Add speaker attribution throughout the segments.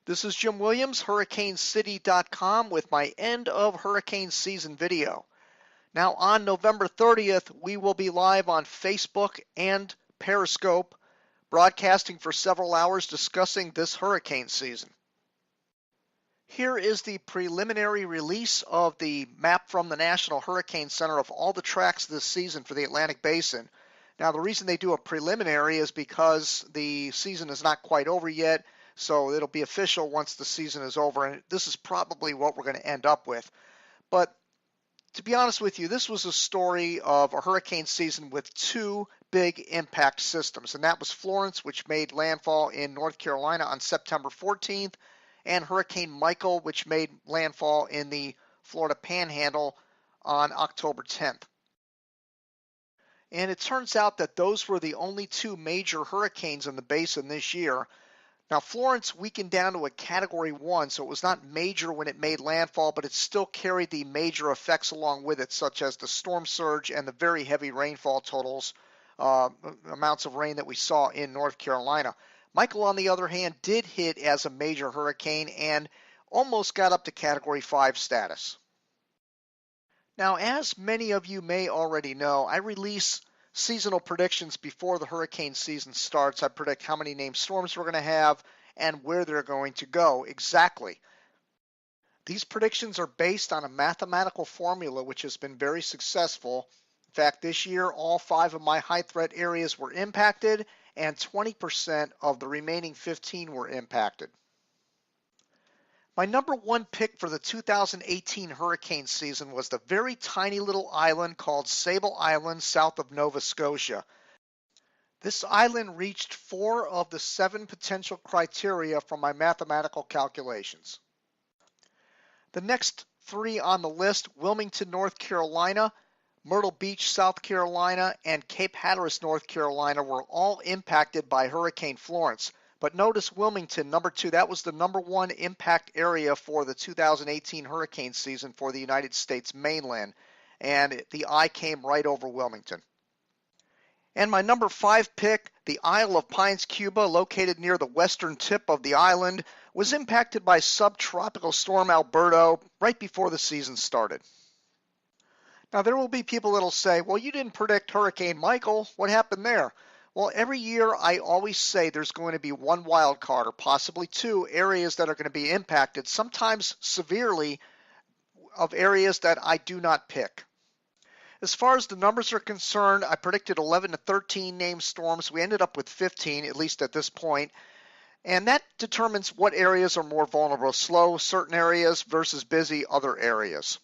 Speaker 1: This is Jim Williams, HurricaneCity.com, with my end of hurricane season video. Now on November 30th, we will be live on Facebook and Periscope, broadcasting for several hours discussing this hurricane season. Here is the preliminary release of the map from the National Hurricane Center of all the tracks this season for the Atlantic Basin. Now the reason they do a preliminary is because the season is not quite over yet, so it'll be official once the season is over, and this is probably what we're going to end up with. But to be honest with you, this was a story of a hurricane season with two big impact systems, and that was Florence, which made landfall in North Carolina on September 14th, and Hurricane Michael, which made landfall in the Florida Panhandle on October 10th. And it turns out that those were the only two major hurricanes in the basin this year. Now, Florence weakened down to a Category 1, so it was not major when it made landfall, but it still carried the major effects along with it, such as the storm surge and the very heavy rainfall totals, amounts of rain that we saw in North Carolina. Michael, on the other hand, did hit as a major hurricane and almost got up to Category 5 status. Now, as many of you may already know, I release seasonal predictions before the hurricane season starts. I predict how many named storms we're going to have and where they're going to go exactly. These predictions are based on a mathematical formula which has been very successful. In fact, this year all 5 of my high threat areas were impacted and 20% of the remaining 15 were impacted. My number one pick for the 2018 hurricane season was the very tiny little island called Sable Island south of Nova Scotia. This island reached 4 of the 7 potential criteria from my mathematical calculations. The next 3 on the list, Wilmington, North Carolina, Myrtle Beach, South Carolina, and Cape Hatteras, North Carolina, were all impacted by Hurricane Florence. But notice Wilmington, number 2, that was the number 1 impact area for the 2018 hurricane season for the United States mainland, and the eye came right over Wilmington. And my number 5 pick, the Isle of Pines, Cuba, located near the western tip of the island, was impacted by subtropical storm Alberto right before the season started. Now there will be people that'll say, well, you didn't predict Hurricane Michael. What happened there? Well, every year I always say there's going to be one wild card or possibly 2 areas that are going to be impacted, sometimes severely, of areas that I do not pick. As far as the numbers are concerned, I predicted 11 to 13 named storms. We ended up with 15, at least at this point. And that determines what areas are more vulnerable, slow certain areas versus busy other areas.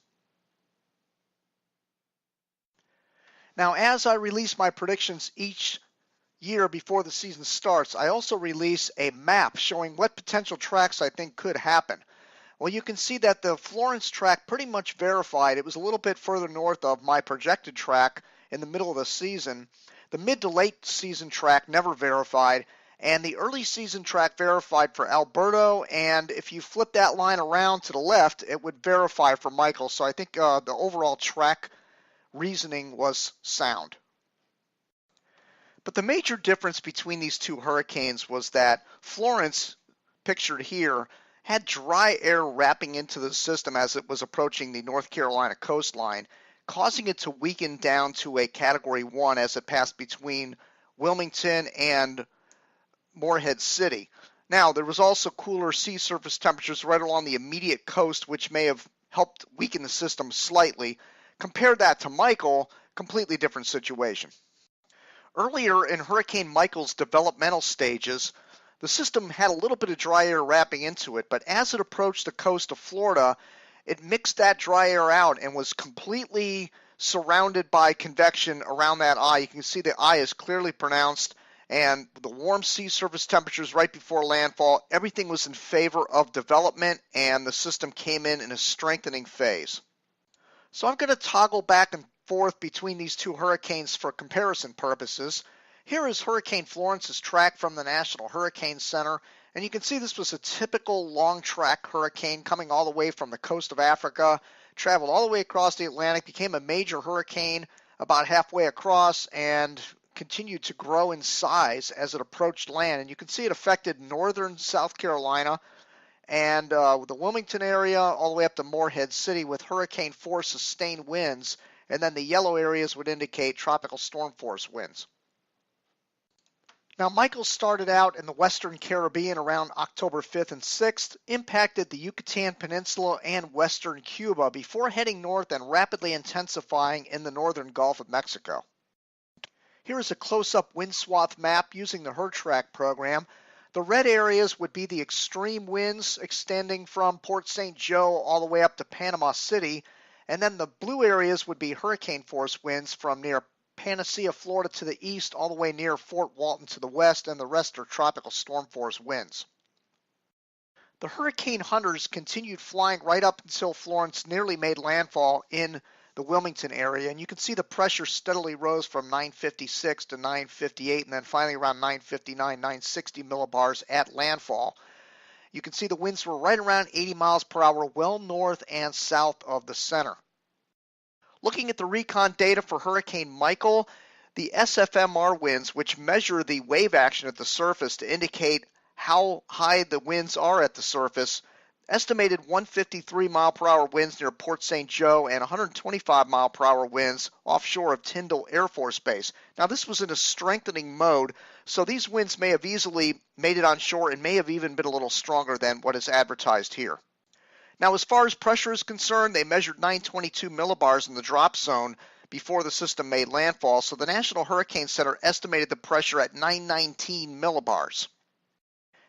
Speaker 1: Now, as I release my predictions each year before the season starts, I also release a map showing what potential tracks I think could happen. Well, you can see that the Florence track pretty much verified. It was a little bit further north of my projected track in the middle of the season. The mid to late season track never verified, and the early season track verified for Alberto, and if you flip that line around to the left, it would verify for Michael. So I think the overall track reasoning was sound. But the major difference between these two hurricanes was that Florence, pictured here, had dry air wrapping into the system as it was approaching the North Carolina coastline, causing it to weaken down to a Category 1 as it passed between Wilmington and Morehead City. Now, there was also cooler sea surface temperatures right along the immediate coast, which may have helped weaken the system slightly. Compare that to Michael, completely different situation. Earlier in Hurricane Michael's developmental stages, the system had a little bit of dry air wrapping into it, but as it approached the coast of Florida, it mixed that dry air out and was completely surrounded by convection around that eye. You can see the eye is clearly pronounced, and the warm sea surface temperatures right before landfall, everything was in favor of development, and the system came in a strengthening phase. So I'm going to toggle back and forth between these two hurricanes for comparison purposes. Here is Hurricane Florence's track from the National Hurricane Center, and you can see this was a typical long track hurricane coming all the way from the coast of Africa, traveled all the way across the Atlantic, became a major hurricane about halfway across, and continued to grow in size as it approached land. And you can see it affected northern South Carolina and the Wilmington area all the way up to Morehead City with hurricane force sustained winds, and then the yellow areas would indicate tropical storm force winds. Now, Michael started out in the Western Caribbean around October 5th and 6th, impacted the Yucatan Peninsula and western Cuba before heading north and rapidly intensifying in the northern Gulf of Mexico. Here is a close-up wind swath map using the HurTrack program. The red areas would be the extreme winds extending from Port St. Joe all the way up to Panama City, and then the blue areas would be hurricane force winds from near Panacea, Florida to the east, all the way near Fort Walton to the west, and the rest are tropical storm force winds. The hurricane hunters continued flying right up until Florence nearly made landfall in the Wilmington area, and you can see the pressure steadily rose from 956 to 958, and then finally around 959, 960 millibars at landfall. You can see the winds were right around 80 miles per hour, well north and south of the center. Looking at the recon data for Hurricane Michael, the SFMR winds, which measure the wave action at the surface to indicate how high the winds are at the surface, estimated 153 mile per hour winds near Port St. Joe and 125 mile per hour winds offshore of Tyndall Air Force Base. Now, this was in a strengthening mode, so these winds may have easily made it on shore and may have even been a little stronger than what is advertised here. Now, as far as pressure is concerned, they measured 922 millibars in the drop zone before the system made landfall, so the National Hurricane Center estimated the pressure at 919 millibars.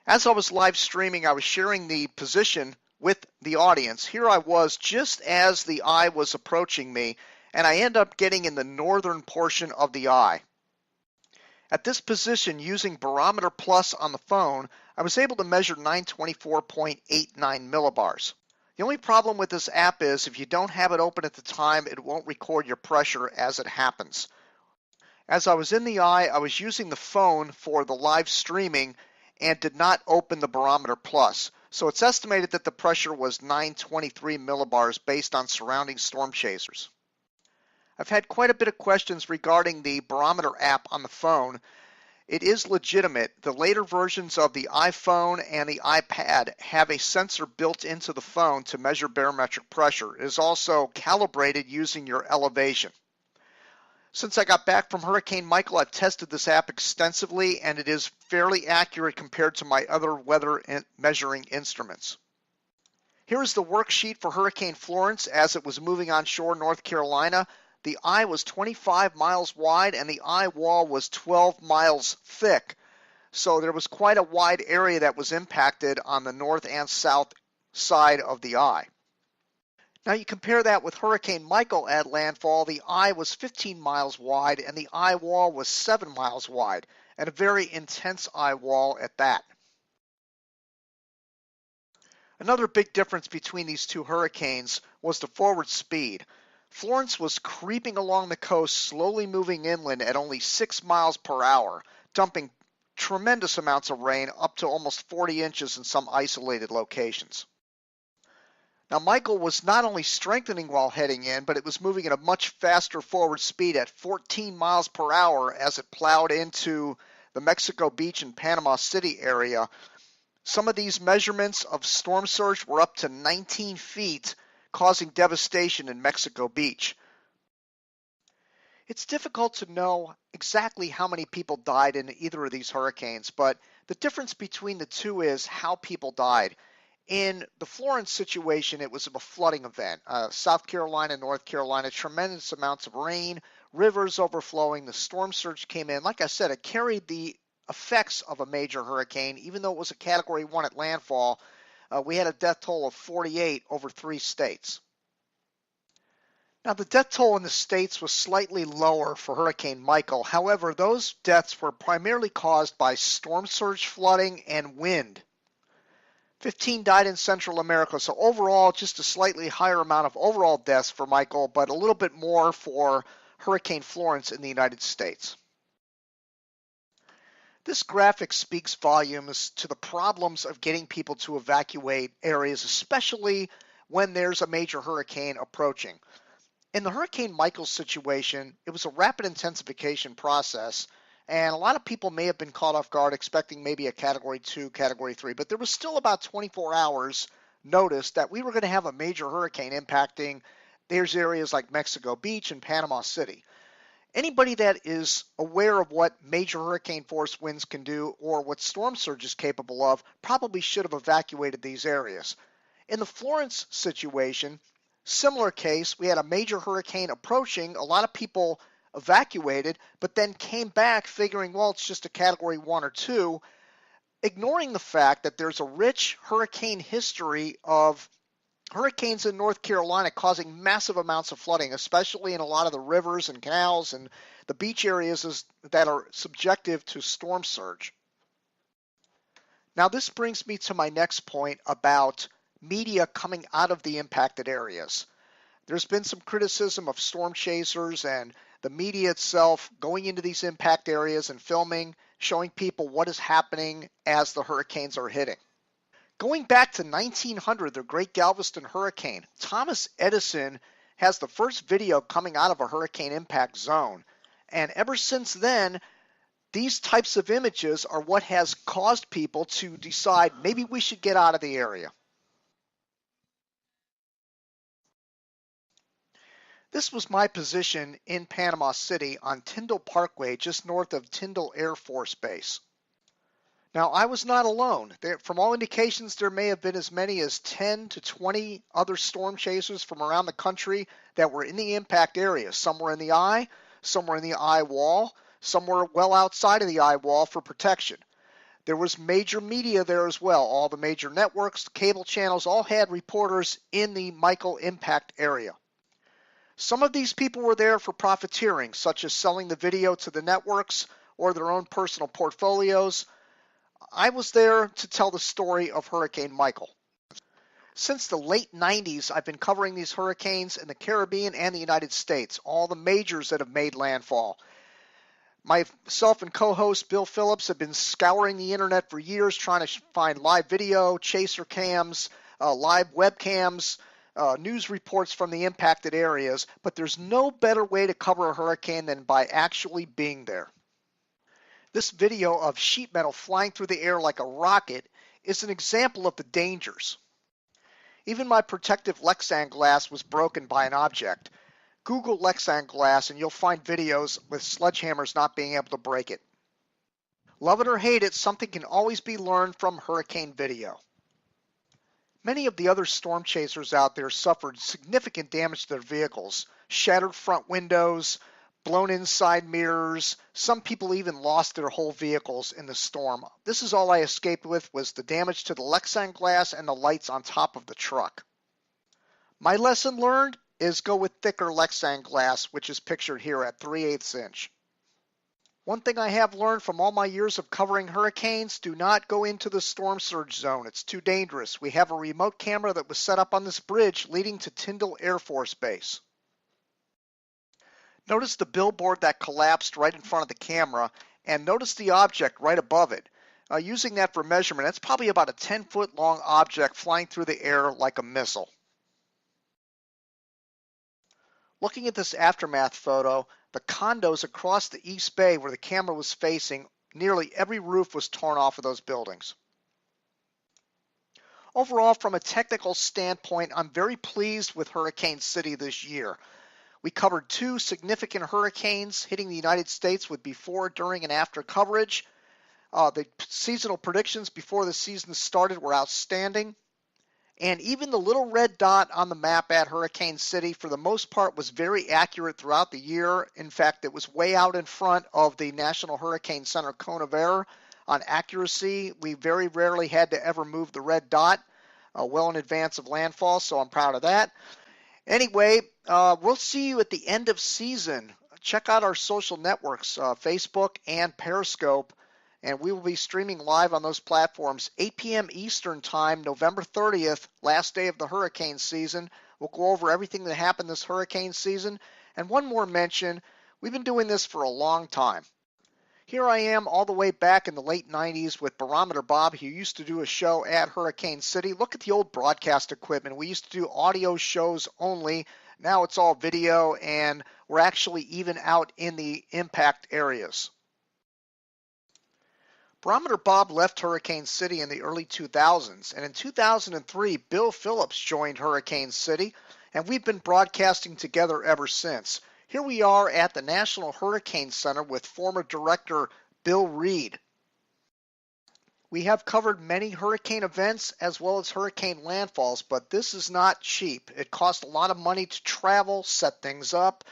Speaker 1: As I was live streaming, I was sharing the position with the audience. Here I was just as the eye was approaching me, and I end up getting in the northern portion of the eye. At this position, using Barometer Plus on the phone, I was able to measure 924.89 millibars. The only problem with this app is if you don't have it open at the time, it won't record your pressure as it happens. As I was in the eye, I was using the phone for the live streaming and did not open the Barometer Plus. So it's estimated that the pressure was 923 millibars based on surrounding storm chasers. I've had quite a bit of questions regarding the Barometer app on the phone. It is legitimate. The later versions of the iPhone and the iPad have a sensor built into the phone to measure barometric pressure. It is also calibrated using your elevation. Since I got back from Hurricane Michael, I've tested this app extensively, and it is fairly accurate compared to my other weather measuring instruments. Here is the worksheet for Hurricane Florence as it was moving onshore North Carolina. The eye was 25 miles wide and the eye wall was 12 miles thick. So there was quite a wide area that was impacted on the north and south side of the eye. Now you compare that with Hurricane Michael at landfall. The eye was 15 miles wide and the eye wall was 7 miles wide, and a very intense eye wall at that. Another big difference between these two hurricanes was the forward speed. Florence was creeping along the coast, slowly moving inland at only 6 miles per hour, dumping tremendous amounts of rain, up to almost 40 inches in some isolated locations. Now, Michael was not only strengthening while heading in, but it was moving at a much faster forward speed at 14 miles per hour as it plowed into the Mexico Beach and Panama City area. Some of these measurements of storm surge were up to 19 feet, causing devastation in Mexico Beach. It's difficult to know exactly how many people died in either of these hurricanes, but the difference between the two is how people died. In the Florence situation, it was a flooding event. South Carolina, North Carolina, tremendous amounts of rain, rivers overflowing, the storm surge came in. Like I said, it carried the effects of a major hurricane, even though it was a Category 1 at landfall. We had a death toll of 48 over 3 states. Now, the death toll in the states was slightly lower for Hurricane Michael. However, those deaths were primarily caused by storm surge flooding and wind. 15 died in Central America, so overall just a slightly higher amount of overall deaths for Michael, but a little bit more for Hurricane Florence in the United States. This graphic speaks volumes to the problems of getting people to evacuate areas, especially when there's a major hurricane approaching. In the Hurricane Michael situation, it was a rapid intensification process, And a lot of people may have been caught off guard expecting maybe a Category 2, Category 3, but there was still about 24 hours notice that we were going to have a major hurricane impacting these areas like Mexico Beach and Panama City. Anybody that is aware of what major hurricane force winds can do or what storm surge is capable of probably should have evacuated these areas. In the Florence situation, similar case, we had a major hurricane approaching. A lot of people evacuated, but then came back figuring, well, it's just a Category 1 or 2, ignoring the fact that there's a rich hurricane history of hurricanes in North Carolina causing massive amounts of flooding, especially in a lot of the rivers and canals and the beach areas that are subjective to storm surge. Now, this brings me to my next point about media coming out of the impacted areas. There's been some criticism of storm chasers and the media itself going into these impact areas and filming, showing people what is happening as the hurricanes are hitting. Going back to 1900, the Great Galveston Hurricane, Thomas Edison has the first video coming out of a hurricane impact zone. And ever since then, these types of images are what has caused people to decide maybe we should get out of the area. This was my position in Panama City on Tyndall Parkway, just north of Tyndall Air Force Base. Now, I was not alone. From all indications, there may have been as many as 10 to 20 other storm chasers from around the country that were in the impact area. Some were in the eye, some were in the eye wall, some were well outside of the eye wall for protection. There was major media there as well. All the major networks, cable channels, all had reporters in the Michael impact area. Some of these people were there for profiteering, such as selling the video to the networks or their own personal portfolios. I was there to tell the story of Hurricane Michael. Since the late 90s, I've been covering these hurricanes in the Caribbean and the United States, all the majors that have made landfall. Myself and co-host Bill Phillips have been scouring the internet for years trying to find live video, chaser cams, live webcams, news reports from the impacted areas, but there's no better way to cover a hurricane than by actually being there. This video of sheet metal flying through the air like a rocket is an example of the dangers. Even my protective Lexan glass was broken by an object. Google Lexan glass and you'll find videos with sledgehammers not being able to break it. Love it or hate it, something can always be learned from hurricane video. Many of the other storm chasers out there suffered significant damage to their vehicles, shattered front windows, blown inside mirrors. Some people even lost their whole vehicles in the storm. This is all I escaped with was the damage to the Lexan glass and the lights on top of the truck. My lesson learned is go with thicker Lexan glass, which is pictured here at 3/8 inch. One thing I have learned from all my years of covering hurricanes, do not go into the storm surge zone. It's too dangerous. We have a remote camera that was set up on this bridge leading to Tyndall Air Force Base. Notice the billboard that collapsed right in front of the camera, and notice the object right above it. Using that for measurement, that's probably about a 10-foot long object flying through the air like a missile. Looking at this aftermath photo, the condos across the East Bay where the camera was facing, nearly every roof was torn off of those buildings. Overall, from a technical standpoint, I'm very pleased with Hurricane City this year. We covered 2 significant hurricanes hitting the United States with before, during, and after coverage. The seasonal predictions before the season started were outstanding. And even the little red dot on the map at Hurricane City, for the most part, was very accurate throughout the year. In fact, it was way out in front of the National Hurricane Center cone of error on accuracy. We very rarely had to ever move the red dot well in advance of landfall, so I'm proud of that. Anyway, we'll see you at the end of season. Check out our social networks, Facebook and Periscope, and we will be streaming live on those platforms 8 p.m. Eastern Time, November 30th, last day of the hurricane season. We'll go over everything that happened this hurricane season. And one more mention, we've been doing this for a long time. Here I am all the way back in the late 90s with Barometer Bob, who used to do a show at Hurricane City. Look at the old broadcast equipment. We used to do audio shows only. Now it's all video, and we're actually even out in the impact areas. Barometer Bob left Hurricane City in the early 2000s, and in 2003, Bill Phillips joined Hurricane City, and we've been broadcasting together ever since. Here we are at the National Hurricane Center with former director Bill Reed. We have covered many hurricane events as well as hurricane landfalls, but this is not cheap. It costs a lot of money to travel, set things up.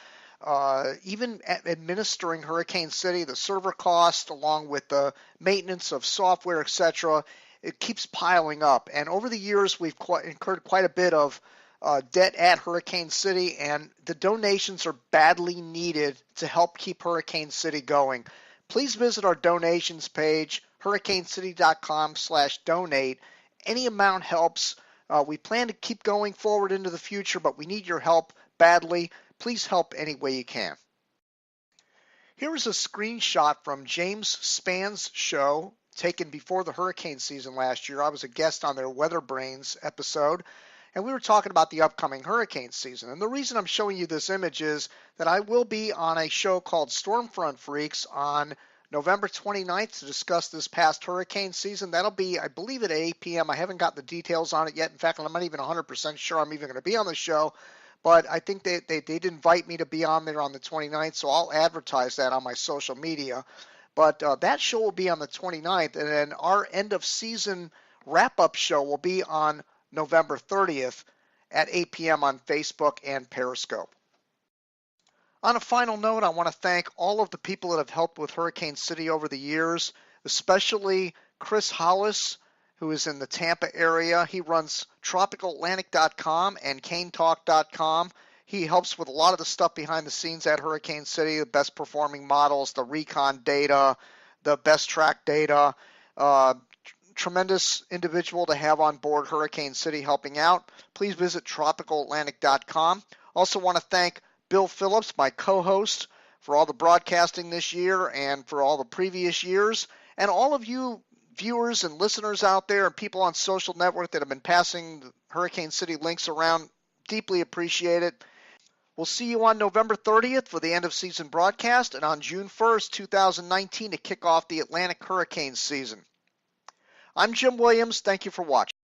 Speaker 1: Even administering Hurricane City, the server cost along with the maintenance of software, etc., it keeps piling up. And over the years, we've incurred quite a bit of debt at Hurricane City, and the donations are badly needed to help keep Hurricane City going. Please visit our donations page, hurricanecity.com/donate. Any amount helps. We plan to keep going forward into the future, but we need your help badly. Please help any way you can. Here is a screenshot from James Spann's show taken before the hurricane season last year. I was a guest on their Weather Brains episode, and we were talking about the upcoming hurricane season. And the reason I'm showing you this image is that I will be on a show called Stormfront Freaks on November 29th to discuss this past hurricane season. That'll be, I believe, at 8 p.m. I haven't got the details on it yet. In fact, I'm not even 100% sure I'm even going to be on the show. But I think they did invite me to be on there on the 29th, so I'll advertise that on my social media. But that show will be on the 29th, and then our end-of-season wrap-up show will be on November 30th at 8 p.m. on Facebook and Periscope. On a final note, I want to thank all of the people that have helped with Hurricane City over the years, especially Chris Hollis, who is in the Tampa area. He runs tropicalatlantic.com and canetalk.com. He helps with a lot of the stuff behind the scenes at Hurricane City, the best performing models, the recon data, the best track data. Tremendous individual to have on board Hurricane City helping out. Please visit tropicalatlantic.com. Also want to thank Bill Phillips, my co-host, for all the broadcasting this year and for all the previous years, and all of you viewers and listeners out there and people on social network that have been passing the Hurricane City links around. Deeply appreciate it. We'll see you on November 30th for the end of season broadcast and on June 1st, 2019 to kick off the Atlantic hurricane season. I'm Jim Williams. Thank you for watching.